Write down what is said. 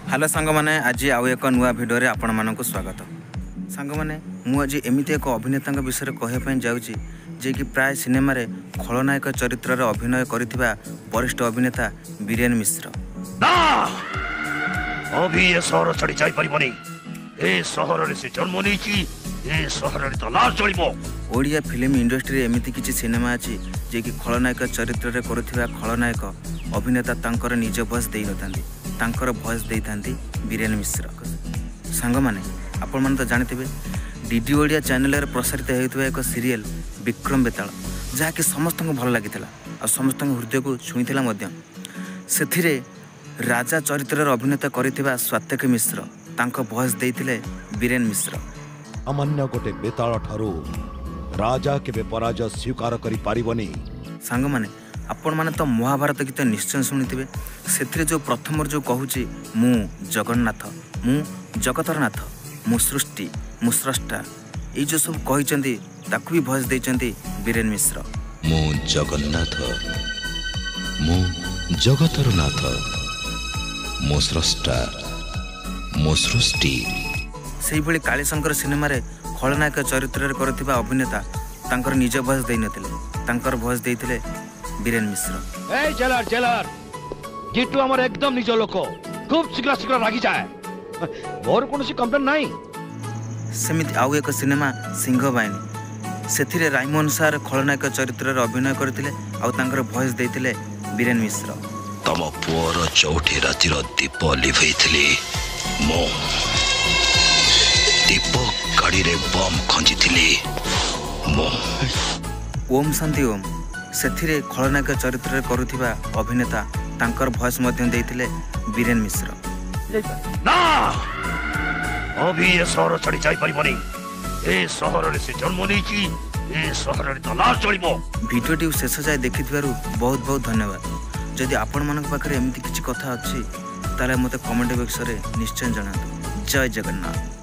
Hello सांग मैंने आज आउ एक नुआ भिडियो रे आपण मानक स्वागत। सांग मैंने मुझे एमती एक अभिनेता विषय कहवाई जाऊँगी जे कि प्राय सिनेमा रे खलनायक चरित्र अभिनय करिथिबा वरिष्ठ अभिनेता बीरेन मिश्र। अभी ये सहर छाड़ी जाई परिबनी। ए सहर रे से जन्म नेची, ए सहर रे तो लाश चलिबो। ओडिया फिल्म इंडस्ट्री एमती किछि सिनेमा अछि जे कि खलनायक चरित्र रे करुथिबा खलनायक अभिनेता तांकर निज भॉइस देई नथांती, तांकर भॉइस देई थांती बीरेन मिश्र। सांग माने आपण मन तो जानथिबे डीडी ओडिया चैनल रे प्रसारित हेउथबा एक सीरियल विक्रम बेताल जहा कि समस्त को भल लागिथिला आ समस्त हृदय को छुईथिला मध्य। सेथिरे राजा चरित्र अभिनेता करिथिबा स्वात्यक मिश्र तांको भॉइस देइथिले बीरेन मिश्र। अमान्य गोटे बेताल ठारू राजा केबे पराजय स्वीकार करि पारिबनी। सांग माने आपण माने तो महाभारत गीत निश्चय शुणिथिबे। सेथिरे जो प्रथम जो कहूची मु जगन्नाथ, मु जगतरनाथ, मु सृष्टि, मु स्रष्टा, ये जो सब कहिचंदी ताकु भी भॉइस देइचंदी बीरेन मिश्र। मु जगन्नाथ, मु जगतरनाथ, मु स्रष्टा, मु सृष्टि। सेही भली कालीशंकर सिनेमा रे खलनायक चरित्र रे करथिबा अभिनेता तांकर निज भॉइस देइ नथिले, तांकर भॉइस देइथिले बीरेन मिश्र। ए जेलर जेलर जितु हमर एकदम निज लोक खूब शीघ्र शीघ्र रागी जाए। मोर कोनसी कंप्लेन नाही। सेमिति आउ एक सिनेमा सिंह बाहिनी सेथिरे राइमोहन सार खलनायक चरित्र रे अभिनय करथिले आउ तांकर भॉइस देइथिले बीरेन मिश्र। तम पुअर चौठी रातिर दीप लिभैथिली मो दीप गाड़ी रे बम खंजिथिली मो। ओम शांति ओम सेथिरे खलनायक चरित्र रे करुथिबा अभिनेता तांकर भॉइस मध्य देइथिले बीरेन मिश्र। ना अभी ये सहर छाड़ी जाई परिबनी। ए सहर रे से जन्म नेची, ए सहर रे तो लाश चलिबो। भिडियोटी शेष जाए देखिथिबारु बहुत बहुत धन्यवाद। जदि आपण मानक पाखरे एमिति किछि कथा अछि ताले मते कमेंट बॉक्स रे निश्चय जणातु। जय जगन्नाथ।